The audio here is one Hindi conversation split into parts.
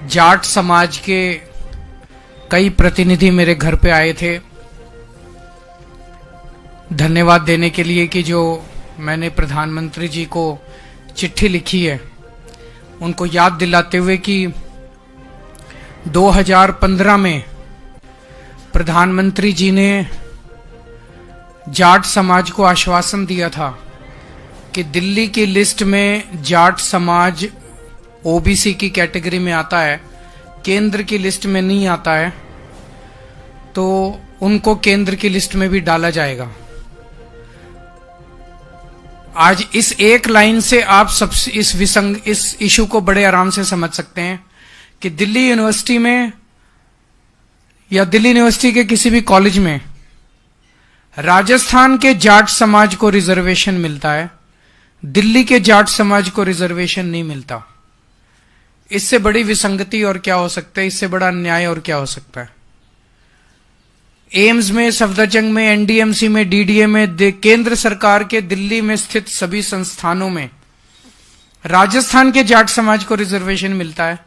जाट समाज के कई प्रतिनिधि मेरे घर पे आए थे धन्यवाद देने के लिए कि जो मैंने प्रधानमंत्री जी को चिट्ठी लिखी है उनको याद दिलाते हुए कि 2015 में प्रधानमंत्री जी ने जाट समाज को आश्वासन दिया था कि दिल्ली की लिस्ट में जाट समाज ओबीसी की कैटेगरी में आता है, केंद्र की लिस्ट में नहीं आता है, तो उनको केंद्र की लिस्ट में भी डाला जाएगा। आज इस एक लाइन से आप सब इस इशू को बड़े आराम से समझ सकते हैं कि दिल्ली यूनिवर्सिटी में या दिल्ली यूनिवर्सिटी के किसी भी कॉलेज में राजस्थान के जाट समाज को रिजर्वेशन मिलता है, दिल्ली के जाट समाज को रिजर्वेशन नहीं मिलता। इससे बड़ी विसंगति और क्या हो सकता है, इससे बड़ा अन्याय और क्या हो सकता है। एम्स में, सफदरजंग में, एनडीएमसी में, डीडीए में, केंद्र सरकार के दिल्ली में स्थित सभी संस्थानों में राजस्थान के जाट समाज को रिजर्वेशन मिलता है,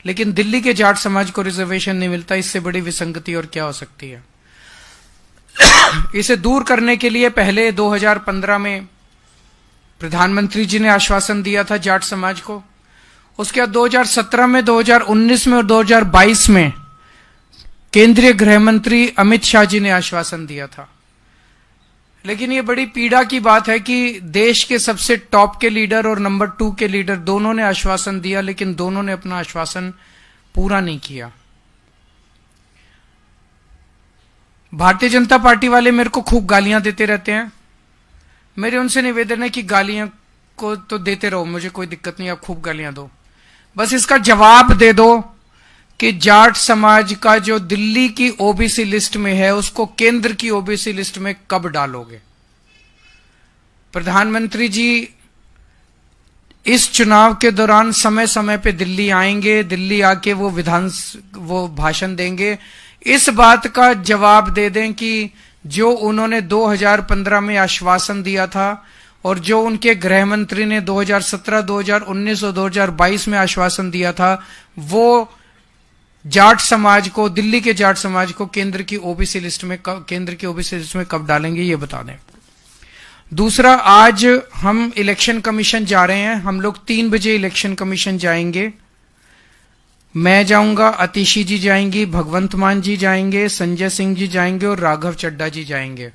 लेकिन दिल्ली के जाट समाज को रिजर्वेशन नहीं मिलता। इससे बड़ी विसंगति और क्या हो सकती है। इसे दूर करने के लिए पहले 2015 में प्रधानमंत्री जी ने आश्वासन दिया था जाट समाज को। उसके बाद 2017 में, 2019 में और 2022 में केंद्रीय गृह मंत्री अमित शाह जी ने आश्वासन दिया था। लेकिन ये बड़ी पीड़ा की बात है कि देश के सबसे टॉप के लीडर और नंबर 2 के लीडर दोनों ने आश्वासन दिया, लेकिन दोनों ने अपना आश्वासन पूरा नहीं किया। भारतीय जनता पार्टी वाले मेरे को खूब गालियां देते रहते हैं। मेरे उनसे निवेदन है कि गालियां को तो देते रहो, मुझे कोई दिक्कत नहीं, आप खूब गालियां दो, बस इसका जवाब दे दो कि जाट समाज का जो दिल्ली की ओबीसी लिस्ट में है उसको केंद्र की ओबीसी लिस्ट में कब डालोगे। प्रधानमंत्री जी इस चुनाव के दौरान समय समय पे दिल्ली आएंगे, दिल्ली आके वो भाषण देंगे। इस बात का जवाब दे दें कि जो उन्होंने 2015 में आश्वासन दिया था और जो उनके गृह मंत्री ने 2017, 2019 और 2022 में आश्वासन दिया था, वो जाट समाज को, दिल्ली के जाट समाज को केंद्र की ओबीसी लिस्ट में कब डालेंगे, ये बता दें। दूसरा, आज हम इलेक्शन कमीशन जा रहे हैं। हम लोग 3 बजे इलेक्शन कमीशन जाएंगे। मैं जाऊंगा, अतिशी जी जाएंगी, भगवंत मान जी जाएंगे, संजय सिंह जी जाएंगे और राघव चड्ढा जी जाएंगे।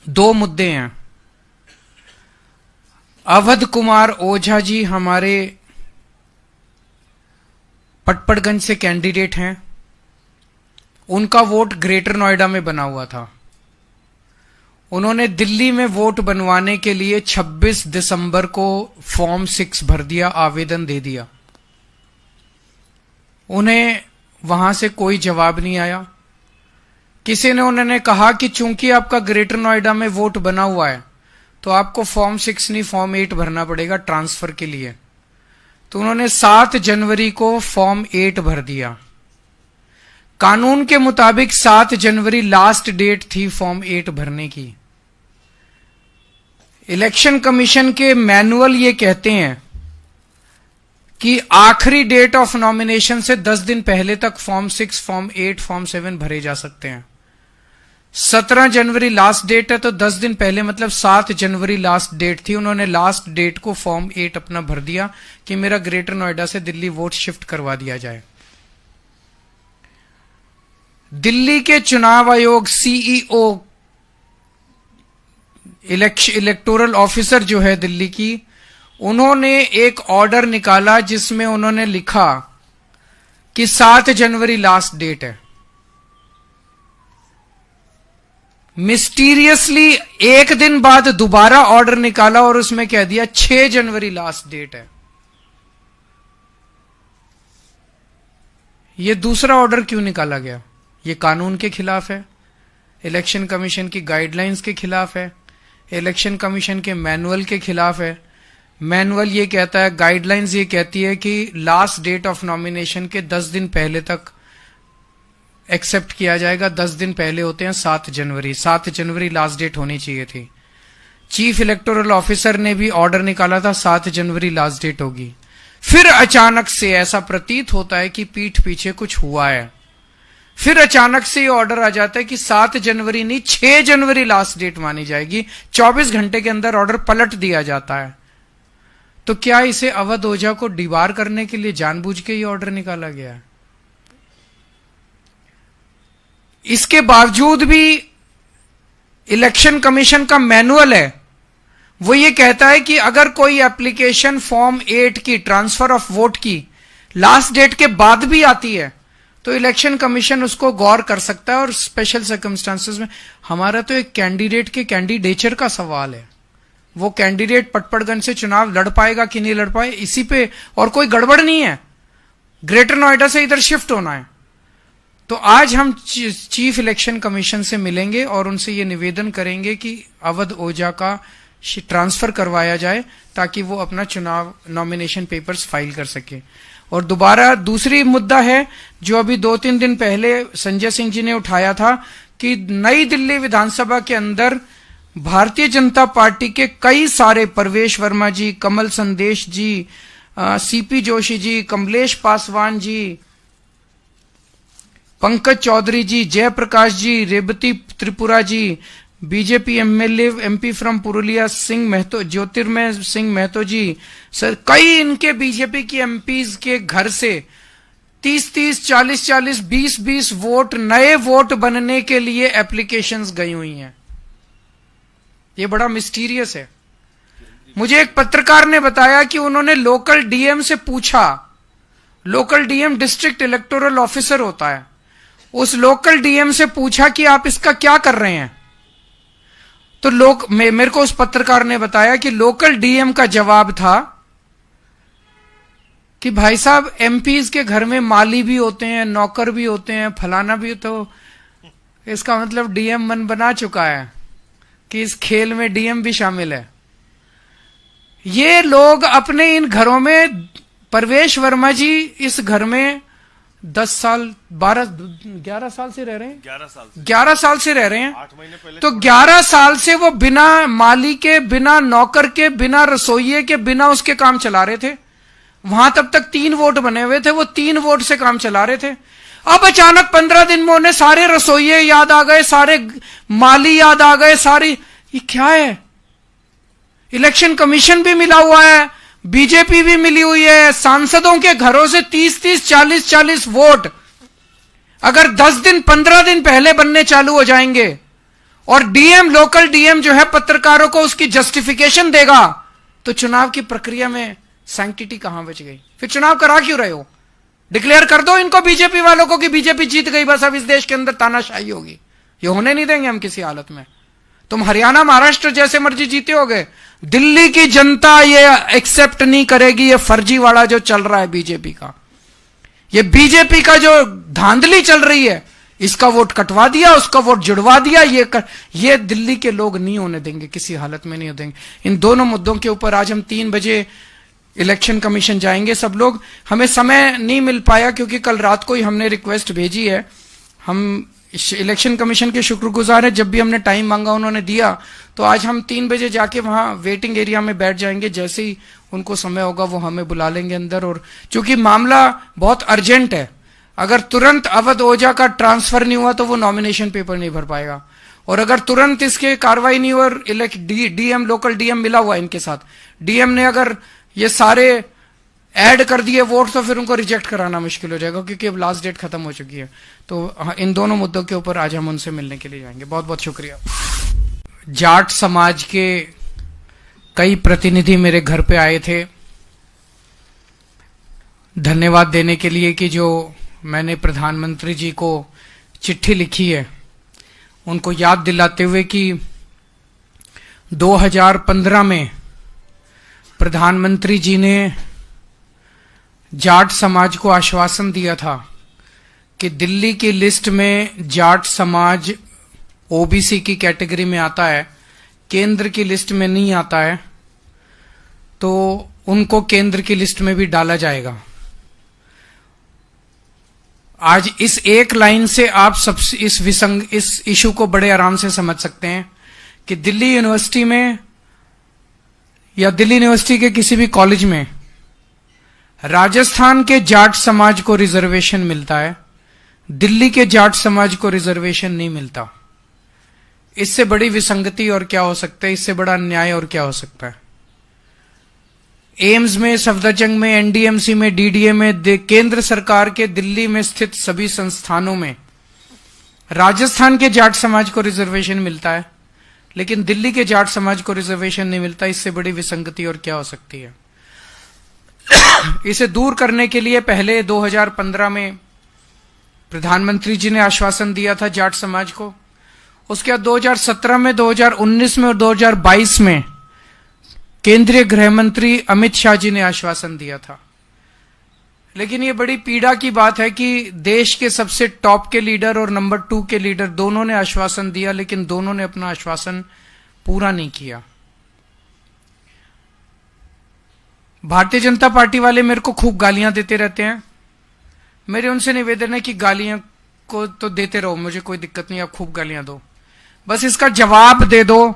2 मुद्दे हैं। अवध कुमार ओझा जी हमारे पटपड़गंज से कैंडिडेट हैं। उनका वोट ग्रेटर नोएडा में बना हुआ था। उन्होंने दिल्ली में वोट बनवाने के लिए 26 दिसंबर को फॉर्म 6 भर दिया, आवेदन दे दिया। उन्हें वहां से कोई जवाब नहीं आया। किसी ने उन्होंने कहा कि चूंकि आपका ग्रेटर नोएडा में वोट बना हुआ है तो आपको फॉर्म 6 नहीं फॉर्म 8 भरना पड़ेगा ट्रांसफर के लिए। तो उन्होंने 7 जनवरी को फॉर्म 8 भर दिया। कानून के मुताबिक 7 जनवरी लास्ट डेट थी फॉर्म 8 भरने की। इलेक्शन कमीशन के मैनुअल ये कहते हैं कि आखिरी डेट ऑफ नॉमिनेशन से 10 दिन पहले तक फॉर्म 6, फॉर्म 8, फॉर्म 7 भरे जा सकते हैं। 17 जनवरी लास्ट डेट है, तो 10 दिन पहले मतलब 7 जनवरी लास्ट डेट थी। उन्होंने लास्ट डेट को फॉर्म 8 अपना भर दिया कि मेरा ग्रेटर नोएडा से दिल्ली वोट शिफ्ट करवा दिया जाए। दिल्ली के चुनाव आयोग सीईओ, इलेक्टोरल ऑफिसर जो है दिल्ली की, उन्होंने एक ऑर्डर निकाला जिसमें उन्होंने लिखा कि 7 जनवरी लास्ट डेट है। मिस्टीरियसली एक दिन बाद दोबारा ऑर्डर निकाला और उसमें कह दिया 6 जनवरी लास्ट डेट है। यह दूसरा ऑर्डर क्यों निकाला गया? यह कानून के खिलाफ है, इलेक्शन कमीशन की गाइडलाइंस के खिलाफ है, इलेक्शन कमीशन के मैनुअल के खिलाफ है। मैनुअल ये कहता है, गाइडलाइंस ये कहती है कि लास्ट डेट ऑफ नॉमिनेशन के 10 दिन पहले तक एक्सेप्ट किया जाएगा। 10 दिन पहले होते हैं 7 जनवरी। 7 जनवरी लास्ट डेट होनी चाहिए थी। चीफ इलेक्टोरल ऑफिसर ने भी ऑर्डर निकाला था 7 जनवरी लास्ट डेट होगी। फिर अचानक से ऐसा प्रतीत होता है कि पीठ पीछे कुछ हुआ है। फिर अचानक से ये ऑर्डर आ जाता है कि 7 जनवरी नहीं 6 जनवरी लास्ट डेट मानी जाएगी। 24 घंटे के अंदर ऑर्डर पलट दिया जाता है। तो क्या इसे अवध ओझा को डिबार करने के लिए जानबूझ के ये ऑर्डर निकाला गया है? इसके बावजूद भी इलेक्शन कमीशन का मैनुअल है, वो ये कहता है कि अगर कोई एप्लीकेशन फॉर्म 8 की ट्रांसफर ऑफ वोट की लास्ट डेट के बाद भी आती है तो इलेक्शन कमीशन उसको गौर कर सकता है और स्पेशल सर्कमस्टांसेस में। हमारा तो एक कैंडिडेट के कैंडिडेचर का सवाल है, वो कैंडिडेट पटपड़गंज से चुनाव लड़ पाएगा कि नहीं लड़ पाए, इसी पे, और कोई गड़बड़ नहीं है। ग्रेटर नोएडा से इधर शिफ्ट होना है। तो आज हम चीफ इलेक्शन कमीशन से मिलेंगे और उनसे ये निवेदन करेंगे कि अवध ओझा का ट्रांसफर करवाया जाए ताकि वो अपना चुनाव नॉमिनेशन पेपर्स फाइल कर सके। और दोबारा दूसरी मुद्दा है जो अभी 2-3 दिन पहले संजय सिंह जी ने उठाया था कि नई दिल्ली विधानसभा के अंदर भारतीय जनता पार्टी के कई सारे, परवेश Verma ji, Kamal Sandesh ji, C P Joshi ji, Kamlesh Paswan ji, Pankaj Chaudhary ji, Jayprakash ji, Revati Tripura ji, BJP MLA MP from Purulia Singh Mahato, Jyotirmay Singh Mahato ji, sir कई इनके बीजेपी की एमपीज के घर से 30-30, 40-40, 20-20 वोट, नए वोट बनने के लिए एप्लीकेशंस गई हुई हैं। ये बड़ा मिस्टीरियस है। मुझे एक पत्रकार ने बताया कि उन्होंने लोकल डीएम से पूछा, local DM district electoral officer होता है, उस लोकल डीएम से पूछा कि आप इसका क्या कर रहे हैं। तो मेरे को उस पत्रकार ने बताया कि लोकल डीएम का जवाब था कि भाई साहब एमपीज के घर में माली भी होते हैं, नौकर भी होते हैं, फलाना भी, तो इसका मतलब डीएम मन बना चुका है कि इस खेल में डीएम भी शामिल है। ये लोग अपने इन घरों में, परवेश वर्मा जी इस घर में 10 साल 11 साल से रह रहे हैं, 11 साल से रह रहे हैं। 8 महीने पहले तो 11 साल से वो बिना माली के, बिना नौकर के, बिना रसोइये के, बिना उसके काम चला रहे थे। वहां तब तक 3 वोट बने हुए थे, वो 3 वोट से काम चला रहे थे। अब अचानक 15 दिन में उन्हें सारे रसोइये याद आ गए, सारे माली याद आ गए, सारी, ये क्या है? इलेक्शन कमीशन भी मिला हुआ है, बीजेपी भी मिली हुई है, सांसदों के घरों से 30-30, 40-40 वोट अगर 10 दिन 15 दिन पहले बनने चालू हो जाएंगे और डीएम, लोकल डीएम जो है पत्रकारों को उसकी जस्टिफिकेशन देगा, तो चुनाव की प्रक्रिया में सैंक्टिटी कहां बच गई? फिर चुनाव करा क्यों रहे हो? डिक्लेयर कर दो इनको, बीजेपी वालों को, कि बीजेपी जीत गई, बस अब इस देश के अंदर तानाशाही होगी। ये होने नहीं देंगे हम किसी हालत में। तुम हरियाणा, महाराष्ट्र जैसे मर्जी जीते होगे, दिल्ली की जनता ये एक्सेप्ट नहीं करेगी। ये फर्जीवाड़ा जो चल रहा है बीजेपी का, ये बीजेपी का जो धांधली चल रही है, इसका वोट कटवा दिया, उसका वोट जुड़वा दिया, ये दिल्ली के लोग नहीं होने देंगे, किसी हालत में नहीं होने देंगे। इन दोनों मुद्दों के ऊपर आज हम 3 बजे इलेक्शन कमीशन जाएंगे सब लोग। हमें समय नहीं मिल पाया क्योंकि कल रात को ही हमने रिक्वेस्ट भेजी है। हम इलेक्शन कमीशन के शुक्रगुजार हैं, जब भी हमने टाइम मांगा उन्होंने दिया। तो आज हम 3 बजे जाके वहां वेटिंग एरिया में बैठ जाएंगे, जैसे ही उनको समय होगा वो हमें बुला लेंगे अंदर। और चूंकि मामला बहुत अर्जेंट है, अगर तुरंत अवध ओझा का ट्रांसफर नहीं हुआ तो वो नॉमिनेशन पेपर नहीं भर पाएगा, और अगर तुरंत इसके कार्रवाई नहीं हुआ और डीएम, लोकल डीएम मिला हुआ इनके साथ, डीएम ने अगर ये सारे ऐड कर दिए वोट तो फिर उनको रिजेक्ट कराना मुश्किल हो जाएगा, क्योंकि अब लास्ट डेट खत्म हो चुकी है। तो इन दोनों मुद्दों के ऊपर आज हम उनसे मिलने के लिए जाएंगे। बहुत बहुत शुक्रिया। जाट समाज के कई प्रतिनिधि मेरे घर पे आए थे धन्यवाद देने के लिए कि जो मैंने प्रधानमंत्री जी को चिट्ठी लिखी है उनको याद दिलाते हुए कि 2015 में प्रधानमंत्री जी ने जाट समाज को आश्वासन दिया था कि दिल्ली की लिस्ट में जाट समाज ओबीसी की कैटेगरी में आता है, केंद्र की लिस्ट में नहीं आता है, तो उनको केंद्र की लिस्ट में भी डाला जाएगा। आज इस एक लाइन से आप सब इस इशू को बड़े आराम से समझ सकते हैं कि दिल्ली यूनिवर्सिटी में या दिल्ली यूनिवर्सिटी के किसी भी कॉलेज में राजस्थान के जाट समाज को रिजर्वेशन मिलता है, दिल्ली के जाट समाज को रिजर्वेशन नहीं मिलता। इससे बड़ी विसंगति और क्या हो सकता है, इससे बड़ा अन्याय और क्या हो सकता है। एम्स में, सफदरजंग में, एनडीएमसी में, डीडीए में, केंद्र सरकार के दिल्ली में स्थित सभी संस्थानों में राजस्थान के जाट समाज को रिजर्वेशन मिलता है, लेकिन दिल्ली के जाट समाज को रिजर्वेशन नहीं मिलता। इससे बड़ी विसंगति और क्या हो सकती है। इसे दूर करने के लिए पहले 2015 में प्रधानमंत्री जी ने आश्वासन दिया था जाट समाज को। उसके बाद 2017 में, 2019 में और 2022 में केंद्रीय गृह मंत्री अमित शाह जी ने आश्वासन दिया था। लेकिन ये बड़ी पीड़ा की बात है कि देश के सबसे टॉप के लीडर और नंबर 2 के लीडर दोनों ने आश्वासन दिया, लेकिन दोनों ने अपना आश्वासन पूरा नहीं किया। भारतीय जनता पार्टी वाले मेरे को खूब गालियां देते रहते हैं। मेरे उनसे निवेदन है कि गालियां को तो देते रहो, मुझे कोई दिक्कत नहीं, आप खूब गालियां दो, बस इसका जवाब दे दो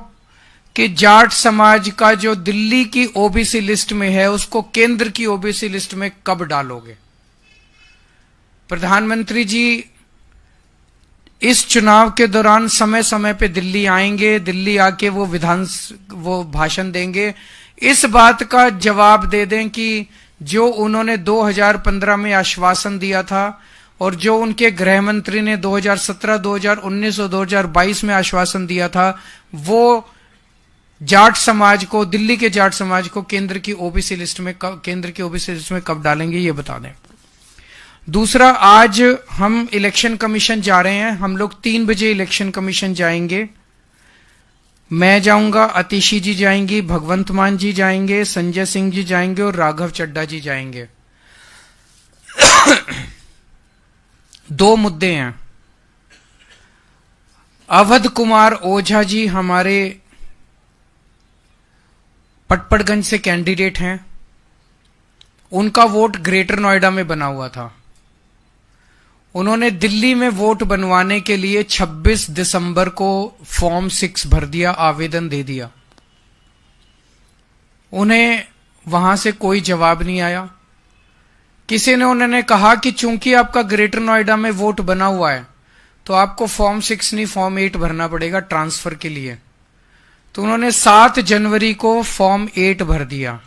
कि जाट समाज का जो दिल्ली की ओबीसी लिस्ट में है उसको केंद्र की ओबीसी लिस्ट में कब डालोगे। प्रधानमंत्री जी इस चुनाव के दौरान समय समय पे दिल्ली आएंगे, दिल्ली आके वो भाषण देंगे। इस बात का जवाब दे दें कि जो उन्होंने 2015 में आश्वासन दिया था और जो उनके गृह मंत्री ने 2017, 2019 और 2022 में आश्वासन दिया था, वो जाट समाज को, दिल्ली के जाट समाज को केंद्र की ओबीसी लिस्ट में कब डालेंगे, ये बता दें। दूसरा, आज हम इलेक्शन कमीशन जा रहे हैं। हम लोग 3 बजे इलेक्शन कमीशन जाएंगे। मैं जाऊंगा, अतिशी जी जाएंगी, भगवंत मान जी जाएंगे, संजय सिंह जी जाएंगे और राघव चड्ढा जी जाएंगे। 2 मुद्दे हैं। अवध कुमार ओझा जी हमारे पटपड़गंज से कैंडिडेट हैं। उनका वोट ग्रेटर नोएडा में बना हुआ था। उन्होंने दिल्ली में वोट बनवाने के लिए 26 दिसंबर को फॉर्म 6 भर दिया, आवेदन दे दिया। उन्हें वहां से कोई जवाब नहीं आया। किसी ने उन्होंने कहा कि चूंकि आपका ग्रेटर नोएडा में वोट बना हुआ है तो आपको फॉर्म 6 नहीं फॉर्म 8 भरना पड़ेगा ट्रांसफर के लिए। तो उन्होंने 7 जनवरी को फॉर्म 8 भर दिया।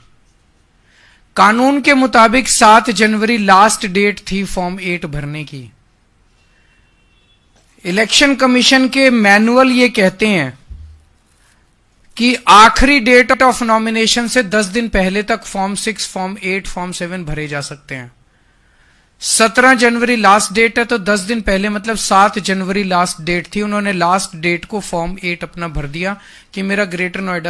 कानून के मुताबिक 7 जनवरी लास्ट डेट थी फॉर्म 8 भरने की। इलेक्शन कमीशन के मैनुअल ये कहते हैं कि आखिरी डेट ऑफ नॉमिनेशन से 10 दिन पहले तक फॉर्म 6, फॉर्म 8, फॉर्म 7 भरे जा सकते हैं। 17 जनवरी लास्ट डेट है तो 10 दिन पहले मतलब 7 जनवरी लास्ट डेट थी। उन्होंने लास्ट डेट को फॉर्म 8 अपना भर दिया कि मेरा ग्रेटर नोएडा